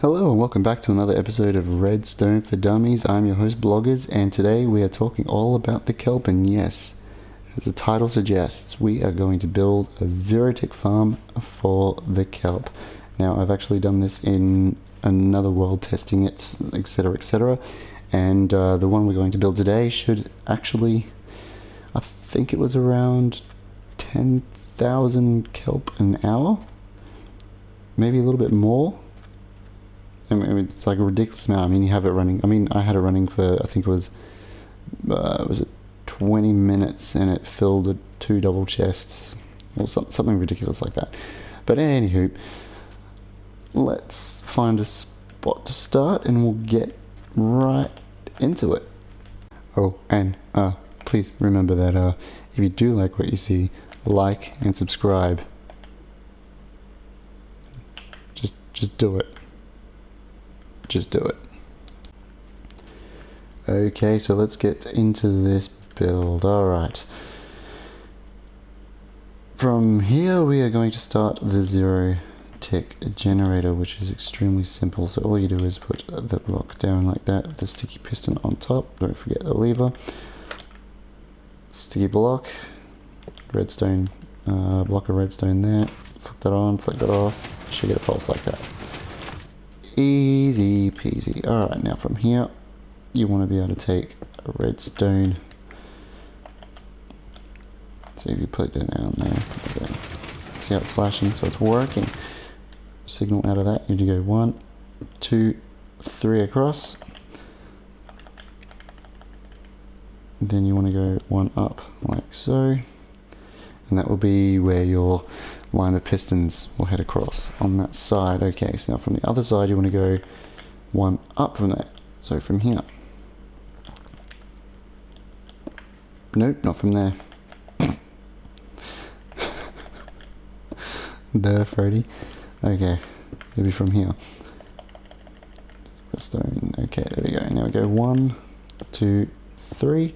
Hello and welcome back to another episode of Redstone for Dummies. I'm your host Bloggers, and today we are talking all about the kelp. And yes, as the title suggests, we are going to build a zero-tick farm for the kelp. Now, I've actually done this in another world, testing it, etc, etc, and the one we're going to build today should actually, I think it was around 10,000 kelp an hour, maybe a little bit more. I mean, it's like a ridiculous amount. I mean, you have it running. I mean, I had it running for, I think it was it 20 minutes, and it filled 2 double chests, or something ridiculous like that. But anywho, let's find a spot to start, and we'll get right into it. Oh, and please remember that if you do like what you see, like and subscribe. Just do it. Just do it. Okay, so let's get into this build. Alright. From here we are going to start the zero-tick generator, which is extremely simple. So all you do is put the block down like that with the sticky piston on top. Don't forget the lever. Sticky block. Redstone, block of redstone there. Flick that on, flick that off. You should get a pulse like that. Easy peasy. Alright, now from here you want to be able to take a redstone. So if you put it down there, see how it's flashing, so it's working. Signal out of that, you need to go 1, 2, 3 across. And then you want to go 1 up like so. And that will be where your line of pistons will head across on that side. Okay, so now from the other side you want to go 1 up from there. So from here. Nope, not from there. Duh, Freddy. Okay, maybe from here. Stone. Okay, there we go. Now we go 1, 2, 3,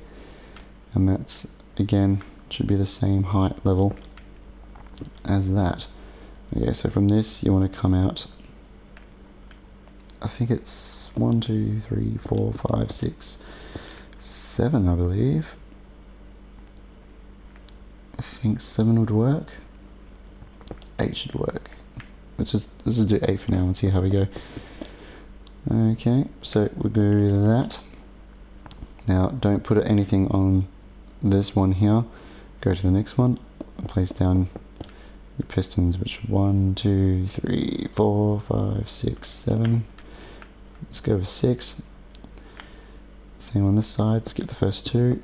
and that's again should be the same height level as that. Okay, so from this you want to come out, I think it's 1, 2, 3, 4, 5, 6, 7, I believe. I think 7 would work. 8 should work. Let's just do 8 for now and see how we go. Okay, so we'll do that. Now don't put anything on this one here. Go to the next one and place down your pistons, which 1, 2, 3, 4, 5, 6, 7. Let's go with 6. Same on this side, skip the first 2.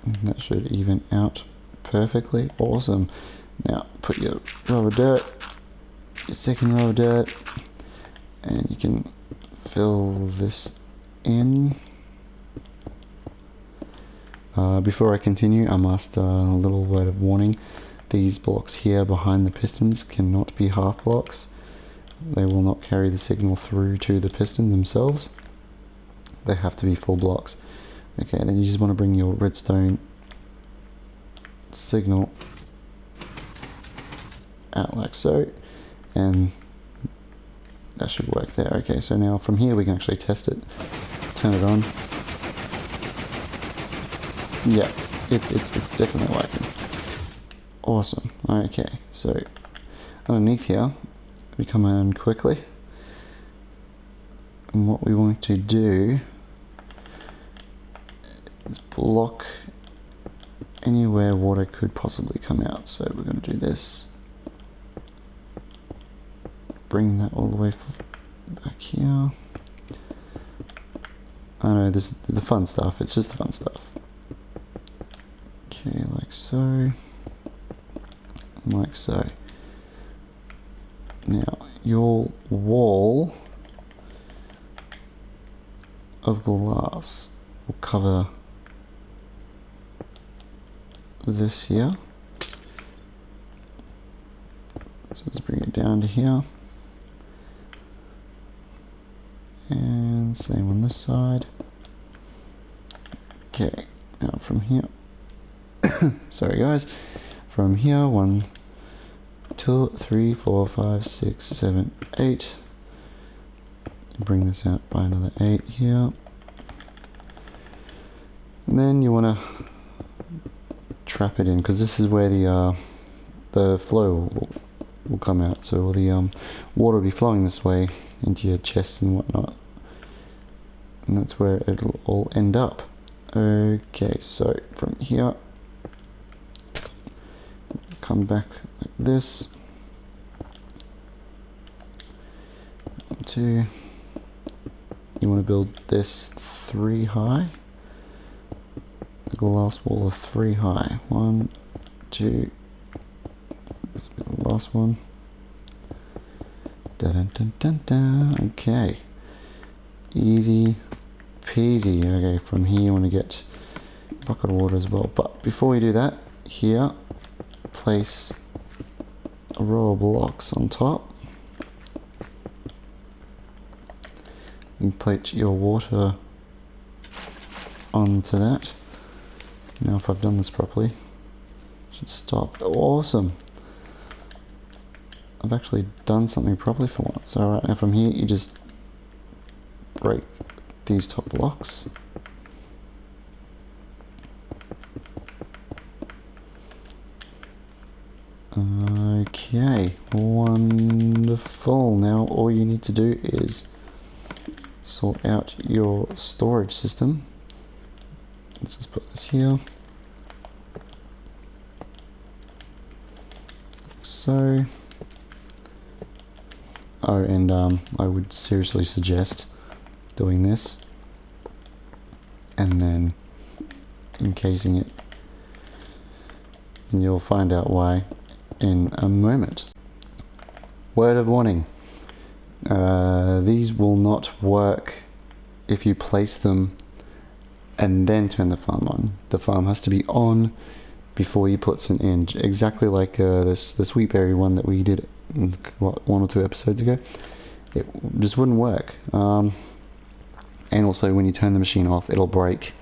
And that should even out perfectly. Awesome. Now put your row of dirt, your second row of dirt, and you can fill this in. Before I continue, I must, a little word of warning. These blocks here behind the pistons cannot be half blocks. They will not carry the signal through to the pistons themselves. They have to be full blocks. Okay, then you just want to bring your redstone signal out like so, and that should work there. Okay, so now from here we can actually test it. Turn it on. Yeah, it's definitely working. Awesome. Okay, so underneath here, we come in quickly, and what we want to do is block anywhere water could possibly come out. So we're going to do this. Bring that all the way back here. I know this is the fun stuff. It's just the fun stuff. Okay, like so, like so. Now, your wall of glass will cover this here. So let's bring it down to here. And same on this side. Okay, now from here. Sorry guys, from here 1, 2, 3, 4, 5, 6, 7, 8. Bring this out by another 8 here. And then you want to trap it in, because this is where the flow will come out. So all the water will be flowing this way into your chests and whatnot. And that's where it'll all end up. Okay, so from here, come back like this. 1, 2. You want to build this 3 high. The glass wall of 3 high. 1, 2. This will be the last one. Dun dun dun dun. Okay. Easy peasy. Okay, from here you want to get a bucket of water as well. But before we do that, here, place a row of blocks on top. And place your water onto that. Now if I've done this properly, it should stop. Awesome! I've actually done something properly for once. Alright, now from here you just break these top blocks. Okay, wonderful. Now all you need to do is sort out your storage system. Let's just put this here. So, oh, and I would seriously suggest doing this and then encasing it, and you'll find out why in a moment. Word of warning, these will not work if you place them and then turn the farm on. The farm has to be on before you put some in, exactly like this wheatberry one that we did what, 1 or 2 episodes ago. It just wouldn't work. And also when you turn the machine off, it'll break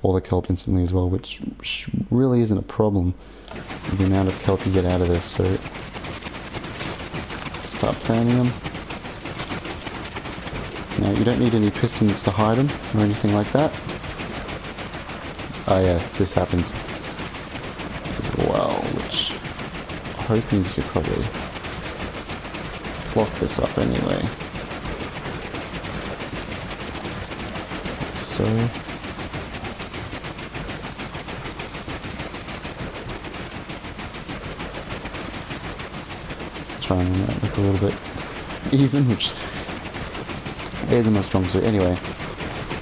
all the kelp instantly as well, which really isn't a problem with the amount of kelp you get out of this. So start planting them. Now you don't need any pistons to hide them or anything like that. Oh yeah, this happens as well, which I'm hoping you could probably block this up anyway. So let's try and make it look a little bit even, which isn't my strong suit. Anyway,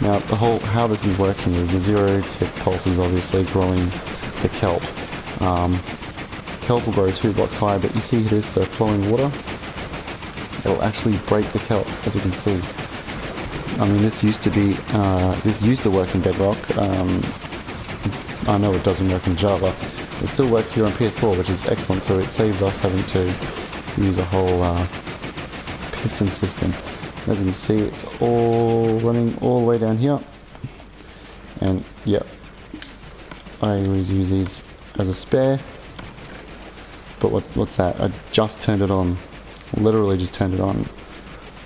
now the whole how this is working is the 0 tick pulse is obviously growing the kelp. Kelp will grow 2 blocks high, but you see this, the flowing water, it'll actually break the kelp, as you can see. I mean, this used to be, this used to work in Bedrock. I know it doesn't work in Java. It still works here on PS4, which is excellent, so it saves us having to use a whole piston system. As you can see, it's all running all the way down here. And, yep, I always use these as a spare. But what's that? I just turned it on. Literally just turned it on.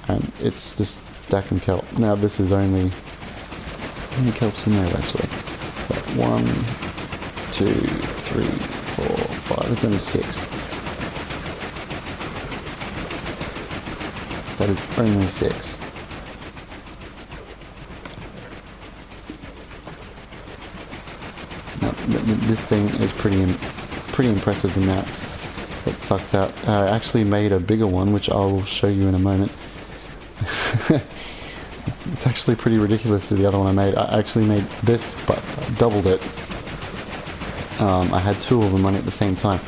And it's just stacking kelp. Now this is only... how many kelps in there actually? So 1, 2, 3, 4, 5. It's only 6. That is only 6. Now this thing is pretty impressive, the amount it sucks out. I actually made a bigger one, which I will show you in a moment. It's actually pretty ridiculous to the other one I made. I actually made this, but doubled it. I had 2 of them running at the same time.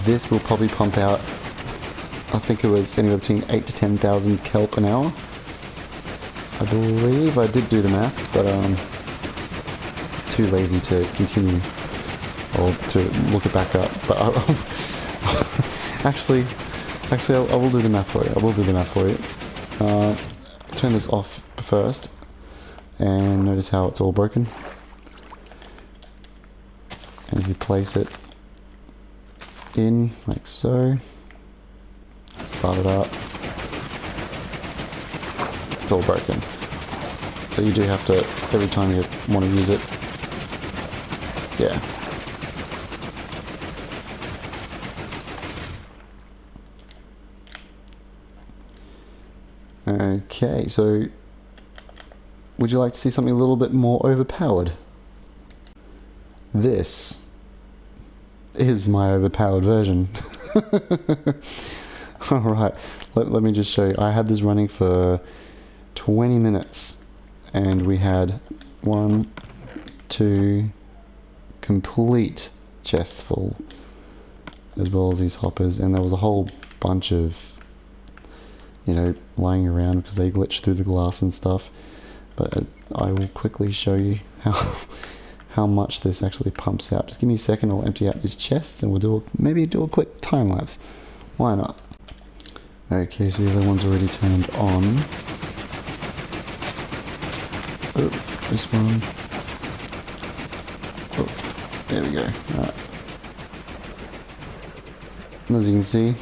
This will probably pump out, I think it was anywhere between 8 to 10,000 kelp an hour. I believe I did do the maths, but too lazy to continue or to look it back up. But actually, I will do the math for you. I will do the math for you. Turn this off first, and notice how it's all broken. And if you place it in like so, start it up. it's all broken. So you do have to, every time you want to use it, yeah. Okay, so would you like to see something a little bit more overpowered? This is my overpowered version. Alright, let me just show you. I had this running for 20 minutes and we had 1, 2 complete chests full, as well as these hoppers, and there was a whole bunch of, you know, lying around because they glitch through the glass and stuff. But I will quickly show you how much this actually pumps out. Just give me a second, I'll empty out these chests and we'll maybe do a quick time lapse. Why not? Okay, so the other one's already turned on. Oh, this one. Oh, there we go. Alright. As you can see.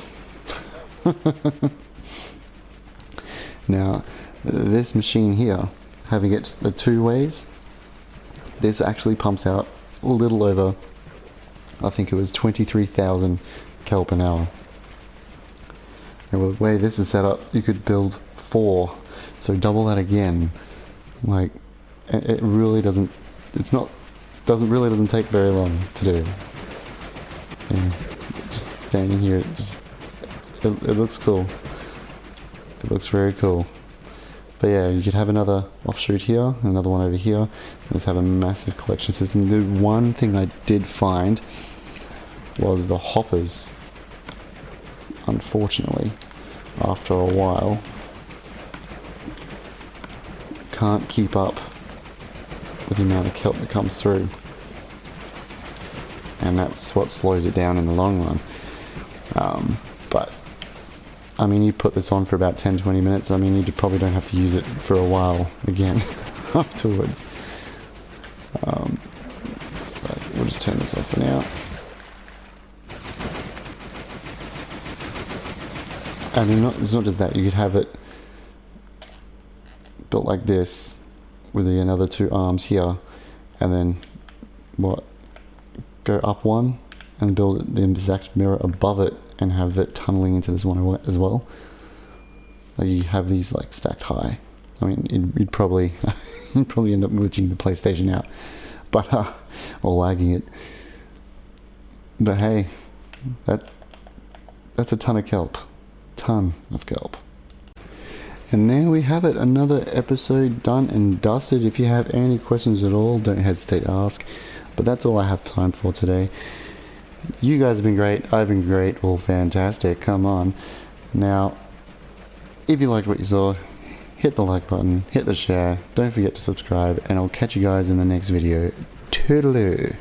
Now, this machine here, having it the 2 ways, this actually pumps out a little over, I think it was 23,000 kelp an hour. And with the way this is set up, you could build 4, so double that again. Like, it really doesn't, doesn't take very long to do. Yeah, just standing here, it looks cool. It looks very cool. But yeah, you could have another offshoot here, another one over here, and just have a massive collection system. The one thing I did find was the hoppers, unfortunately, after a while, can't keep up with the amount of kelp that comes through. And that's what slows it down in the long run. But I mean, you put this on for about 10-20 minutes, I mean, you probably don't have to use it for a while again afterwards. So we'll just turn this off for now. I mean, it's not just that, you could have it built like this with the another 2 arms here, and then go up one and build the exact mirror above it and have it tunneling into this one as well. Like, you have these like stacked high. I mean, you'd probably end up glitching the PlayStation out, but or lagging it. But hey, that's a ton of kelp. Ton of kelp. And there we have it, another episode done and dusted. If you have any questions at all, don't hesitate to ask. But that's all I have time for today. You guys have been great, I've been great, well, fantastic, come on. Now, if you liked what you saw, hit the like button, hit the share, don't forget to subscribe, and I'll catch you guys in the next video. Toodaloo!